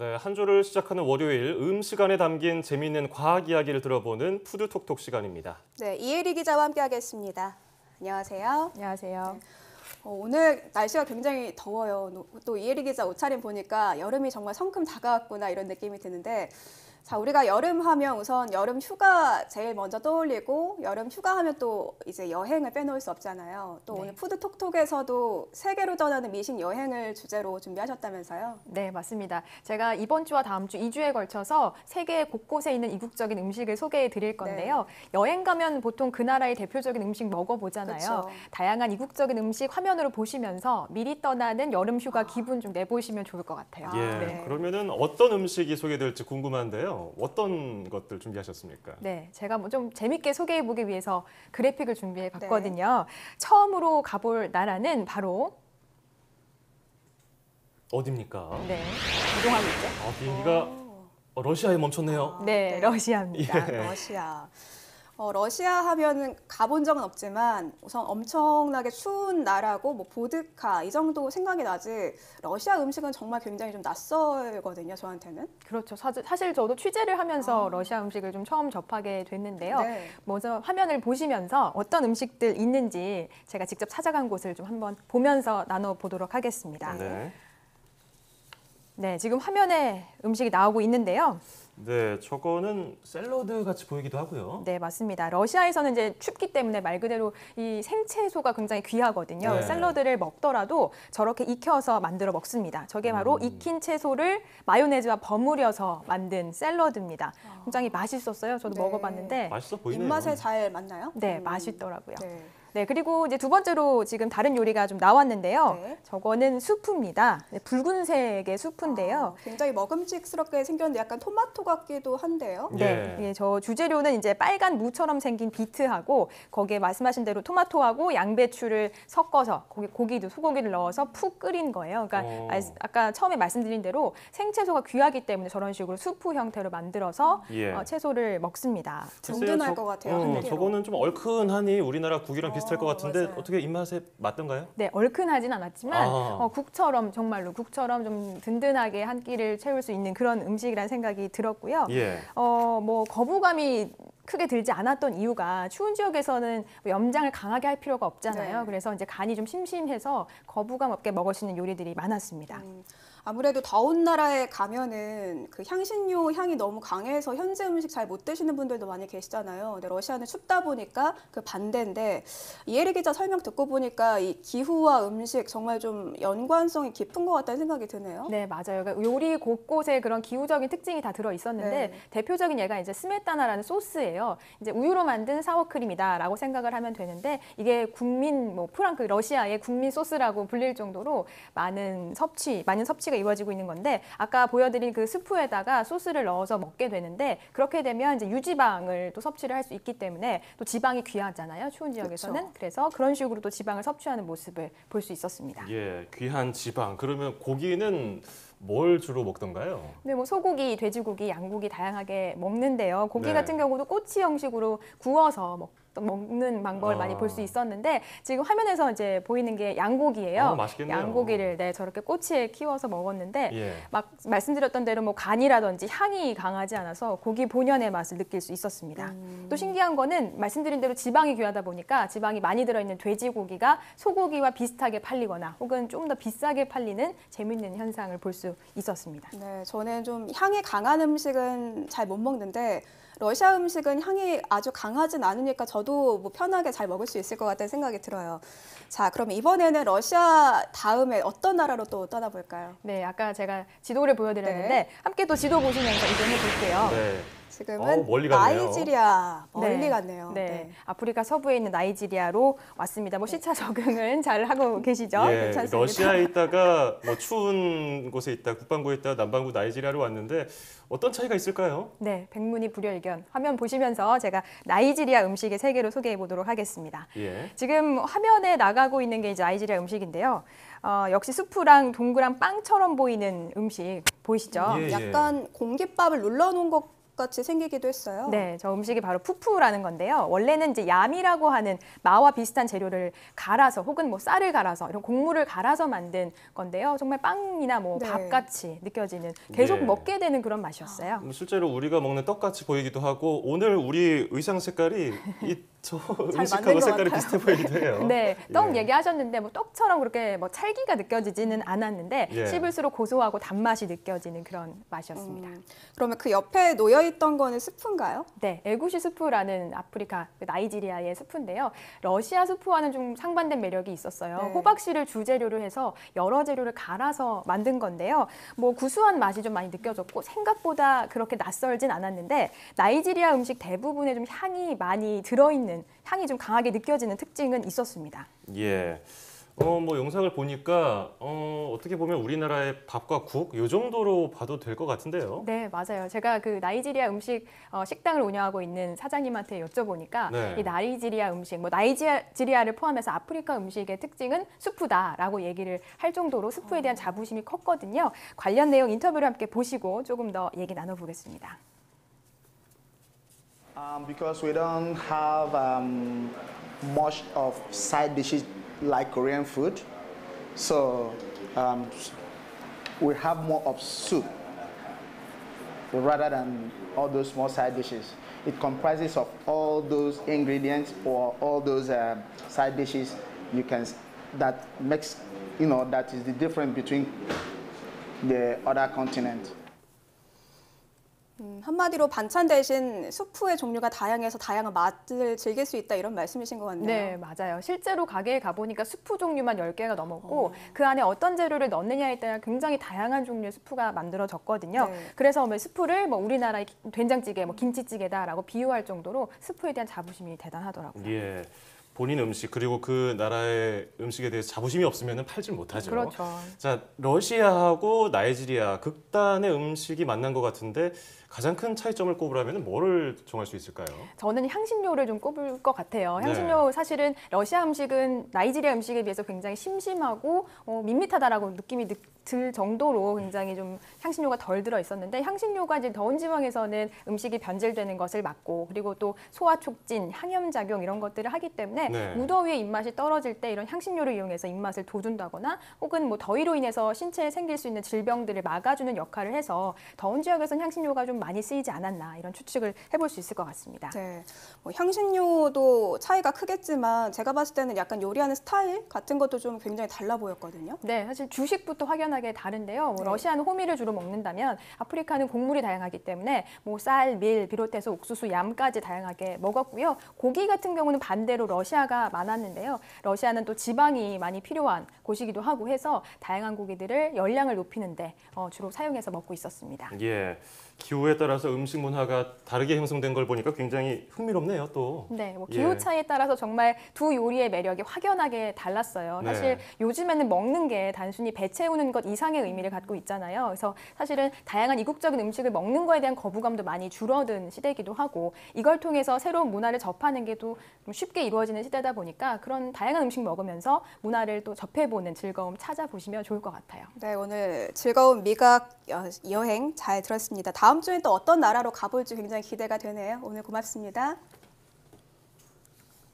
네, 한 주를 시작하는 월요일 시간에 담긴 재미있는 과학 이야기를 들어보는 푸드톡톡 시간입니다. 네, 이혜리 기자와 함께하겠습니다. 안녕하세요. 안녕하세요. 네. 오늘 날씨가 굉장히 더워요. 또 이혜리 기자 옷차림 보니까 여름이 정말 성큼 다가왔구나 이런 느낌이 드는데, 자, 우리가 여름 하면 우선 여름 휴가 제일 먼저 떠올리고, 여름 휴가 하면 또 이제 여행을 빼놓을 수 없잖아요. 또 오늘 푸드톡톡에서도 세계로 떠나는 미식 여행을 주제로 준비하셨다면서요? 네, 맞습니다. 제가 이번 주와 다음 주 2주에 걸쳐서 세계 곳곳에 있는 이국적인 음식을 소개해 드릴 건데요. 여행 가면 보통 그 나라의 대표적인 음식 먹어보잖아요. 그쵸. 다양한 이국적인 음식 화면으로 보시면서 미리 떠나는 여름 휴가 기분 좀 내보시면 좋을 것 같아요. 예, 그러면은 어떤 음식이 소개될지 궁금한데요. 어떤 것들 준비하셨습니까? 네, 제가 뭐 좀 재밌게 소개해보기 위해서 그래픽을 준비해 봤거든요. 처음으로 가볼 나라는 바로 어디입니까? 네, 이동하고 있죠. 비행기가 러시아에 멈췄네요. 네, 러시아입니다. 러시아. 러시아 하면은 가본 적은 없지만 우선 엄청나게 추운 나라고 뭐 보드카 이 정도 생각이 나지, 러시아 음식은 정말 굉장히 좀 낯설거든요, 저한테는. 그렇죠. 사실 저도 취재를 하면서 러시아 음식을 좀 처음 접하게 됐는데요. 네. 먼저 화면을 보시면서 어떤 음식들 있는지 제가 직접 찾아간 곳을 좀 한번 보면서 나눠보도록 하겠습니다. 네, 지금 화면에 음식이 나오고 있는데요. 네, 저거는 샐러드 같이 보이기도 하고요. 네, 맞습니다. 러시아에서는 이제 춥기 때문에 말 그대로 이 생채소가 굉장히 귀하거든요. 네. 샐러드를 먹더라도 저렇게 익혀서 만들어 먹습니다. 저게 바로 익힌 채소를 마요네즈와 버무려서 만든 샐러드입니다. 굉장히 맛있었어요. 저도 먹어봤는데. 맛있어 보이네요. 입맛에 잘 맞나요? 네, 맛있더라고요. 네. 네, 그리고 이제 두 번째로 지금 다른 요리가 좀 나왔는데요. 네. 저거는 수프입니다. 네, 붉은색의 수프인데요. 굉장히 먹음직스럽게 생겼는데 약간 토마토 같기도 한데요. 네, 예, 저 주재료는 이제 빨간 무처럼 생긴 비트하고 거기에 말씀하신 대로 토마토하고 양배추를 섞어서 고기도 소고기를 넣어서 푹 끓인 거예요. 그러니까 아까 처음에 말씀드린 대로 생채소가 귀하기 때문에 저런 식으로 수프 형태로 만들어서 채소를 먹습니다. 든든할 것 같아요. 저거는 좀 얼큰하니 우리나라 국이랑 비슷할 것 같은데 맞아요. 어떻게 입맛에 맞던가요? 네, 얼큰하진 않았지만 국처럼 정말로 국처럼 좀 든든하게 한 끼를 채울 수 있는 그런 음식이라는 생각이 들었고요. 뭐 거부감이 크게 들지 않았던 이유가 추운 지역에서는 염장을 강하게 할 필요가 없잖아요. 네. 그래서 이제 간이 좀 심심해서 거부감 없게 먹을 수 있는 요리들이 많았습니다. 아무래도 더운 나라에 가면은 그 향신료 향이 너무 강해서 현지 음식 잘 못 드시는 분들도 많이 계시잖아요. 근데 러시아는 춥다 보니까 그 반대인데, 이혜리 기자 설명 듣고 보니까 이 기후와 음식 정말 좀 연관성이 깊은 것 같다는 생각이 드네요. 네, 맞아요. 그러니까 요리 곳곳에 그런 기후적인 특징이 다 들어 있었는데 대표적인 예가 이제 스메타나라는 소스예요. 이제 우유로 만든 사워크림이다라고 생각을 하면 되는데, 이게 국민 러시아의 국민 소스라고 불릴 정도로 많은 섭취가 이루어지고 있는 건데, 아까 보여드린 그 스프에다가 소스를 넣어서 먹게 되는데, 그렇게 되면 이제 유지방을 또 섭취를 할 수 있기 때문에 또 지방이 귀하잖아요, 추운 지역에서는. 그쵸. 그래서 그런 식으로 또 지방을 섭취하는 모습을 볼 수 있었습니다. 예, 귀한 지방. 그러면 고기는 뭘 주로 먹던가요? 네, 뭐 소고기, 돼지고기, 양고기 다양하게 먹는데요. 고기 네. 같은 경우도 꼬치 형식으로 구워서 먹는 방법을 많이 볼 수 있었는데, 지금 화면에서 이제 보이는 게 양고기예요. 맛있겠네요. 양고기를 저렇게 꼬치에 키워서 먹었는데 예. 막 말씀드렸던 대로 뭐 간이라든지 향이 강하지 않아서 고기 본연의 맛을 느낄 수 있었습니다. 또 신기한 거는 말씀드린 대로 지방이 귀하다 보니까 지방이 많이 들어있는 돼지고기가 소고기와 비슷하게 팔리거나 혹은 좀 더 비싸게 팔리는 재밌는 현상을 볼 수 있었습니다. 네, 저는 좀 향이 강한 음식은 잘 못 먹는데, 러시아 음식은 향이 아주 강하진 않으니까 저도 뭐 편하게 잘 먹을 수 있을 것 같다는 생각이 들어요. 자, 그럼 이번에는 러시아 다음에 어떤 나라로 또 떠나볼까요? 네, 아까 제가 지도를 보여드렸는데 함께 또 지도 보시면서 이동해 볼게요. 네. 지금은 멀리 갔네요. 나이지리아, 멀리 네. 갔네요. 네. 아프리카 서부에 있는 나이지리아로 왔습니다. 뭐 시차 적응은 잘 하고 계시죠? 예, 괜찮습니다. 러시아에 있다가 뭐 추운 곳에 있다, 북반구에 있다, 남반구 나이지리아로 왔는데 어떤 차이가 있을까요? 네, 백문이 불여일견. 화면 보시면서 제가 나이지리아 음식의 세계로 소개해 보도록 하겠습니다. 예. 지금 화면에 나가고 있는 게 이제 나이지리아 음식인데요. 역시 수프랑 동그란 빵처럼 보이는 음식 보이시죠? 예. 약간 공깃밥을 눌러놓은 것 같이 생기기도 했어요. 네, 저 음식이 바로 푸푸라는 건데요. 원래는 이제 얌이라고 하는 마와 비슷한 재료를 갈아서 혹은 뭐 쌀을 갈아서 이런 곡물을 갈아서 만든 건데요. 정말 빵이나 뭐 네. 밥같이 느껴지는 계속 예. 먹게 되는 그런 맛이었어요. 실제로 우리가 먹는 떡같이 보이기도 하고 오늘 우리 의상 색깔이 저 맞는 음식하고 것 색깔이 같아요. 비슷해 보이기도 해요. 네, 떡 예. 얘기하셨는데 뭐 떡처럼 그렇게 뭐 찰기가 느껴지지는 않았는데 예. 씹을수록 고소하고 단맛이 느껴지는 그런 맛이었습니다. 그러면 그 옆에 놓여 있던 거는 스프인가요? 네, 에구시 수프라는 아프리카 그 나이지리아의 수프인데요. 러시아 수프와는 좀 상반된 매력이 있었어요. 네. 호박씨를 주재료로 해서 여러 재료를 갈아서 만든 건데요. 뭐 구수한 맛이 좀 많이 느껴졌고 생각보다 그렇게 낯설진 않았는데 나이지리아 음식 대부분에 좀 향이 많이 들어있는 향이 좀 강하게 느껴지는 특징은 있었습니다. 예. 뭐 영상을 보니까 어떻게 보면 우리나라의 밥과 국 요 정도로 봐도 될 것 같은데요. 네, 맞아요. 제가 그 나이지리아 음식 식당을 운영하고 있는 사장님한테 여쭤보니까 네. 이 나이지리아 음식, 뭐 나이지리아를 포함해서 아프리카 음식의 특징은 수프다라고 얘기를 할 정도로 수프에 대한 자부심이 컸거든요. 관련 내용 인터뷰를 함께 보시고 조금 더 얘기 나눠보겠습니다. Because we don't have much of side dishes like Korean food, so we have more of soup rather than all those small side dishes. It comprises of all those ingredients or all those side dishes that makes that is the difference between the other continent. 한마디로 반찬 대신 수프의 종류가 다양해서 다양한 맛을 즐길 수 있다 이런 말씀이신 것 같네요. 네, 맞아요. 실제로 가게에 가보니까 수프 종류만 10개가 넘었고 그 안에 어떤 재료를 넣느냐에 따라 굉장히 다양한 종류의 수프가 만들어졌거든요. 네. 그래서 뭐 수프를 뭐 우리나라의 된장찌개, 뭐 김치찌개다라고 비유할 정도로 수프에 대한 자부심이 대단하더라고요. 예. 본인 음식 그리고 그 나라의 음식에 대해서 자부심이 없으면 팔질 못하죠. 그렇죠. 자, 러시아하고 나이지리아 극단의 음식이 만난 것 같은데 가장 큰 차이점을 꼽으라면 뭐를 정할 수 있을까요? 저는 향신료를 좀 꼽을 것 같아요. 네. 향신료 사실은 러시아 음식은 나이지리아 음식에 비해서 굉장히 심심하고 밋밋하다라고 느낌이 들 정도로 굉장히 좀 향신료가 덜 들어 있었는데 향신료가 이제 더운 지방에서는 음식이 변질되는 것을 막고 그리고 또 소화 촉진, 항염 작용 이런 것들을 하기 때문에 네. 무더위에 입맛이 떨어질 때 이런 향신료를 이용해서 입맛을 돋운다거나 혹은 뭐 더위로 인해서 신체에 생길 수 있는 질병들을 막아주는 역할을 해서 더운 지역에서는 향신료가 좀 많이 쓰이지 않았나 이런 추측을 해볼 수 있을 것 같습니다. 네, 뭐 향신료도 차이가 크겠지만 제가 봤을 때는 약간 요리하는 스타일 같은 것도 좀 굉장히 달라 보였거든요. 네, 사실 주식부터 확연하게 다른데요. 뭐 네. 러시아는 호밀을 주로 먹는다면 아프리카는 곡물이 다양하기 때문에 뭐 쌀, 밀 비롯해서 옥수수, 얌까지 다양하게 먹었고요. 고기 같은 경우는 반대로 러시아가 많았는데요. 러시아는 또 지방이 많이 필요한 곳이기도 하고 해서 다양한 고기들을 열량을 높이는데 주로 사용해서 먹고 있었습니다. 예. 기후에 따라서 음식 문화가 다르게 형성된 걸 보니까 굉장히 흥미롭네요, 또. 네, 뭐 예. 기후 차이에 따라서 정말 두 요리의 매력이 확연하게 달랐어요. 네. 사실 요즘에는 먹는 게 단순히 배 채우는 것 이상의 의미를 갖고 있잖아요. 그래서 사실은 다양한 이국적인 음식을 먹는 거에 대한 거부감도 많이 줄어든 시대이기도 하고 이걸 통해서 새로운 문화를 접하는 게 또 쉽게 이루어지는 시대다 보니까 그런 다양한 음식 먹으면서 문화를 또 접해보는 즐거움 찾아보시면 좋을 것 같아요. 네, 오늘 즐거운 미각 여행 잘 들었습니다. 다음 주엔 또 어떤 나라로 가볼지 굉장히 기대가 되네요. 오늘 고맙습니다.